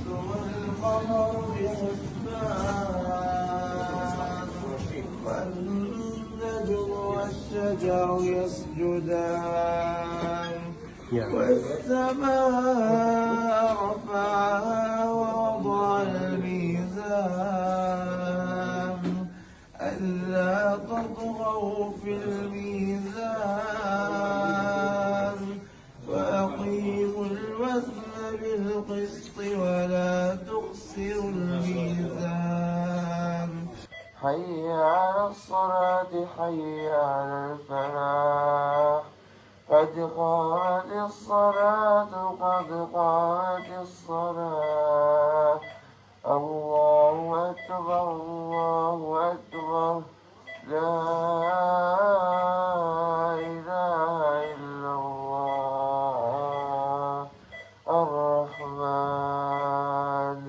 والقمر بحسبان والنجم والشجر يسجدان والسماء رفعها ووضع الميزان ألا تطغوا في الميزان وأقيموا الوزن بالقسط ولا تخسروا الميزان حي على الصلاة حي على الفلاح قد قامت الصلاة قد قامت الصلاة الله أكبر الله أكبر لا إله إلا الله الرحمن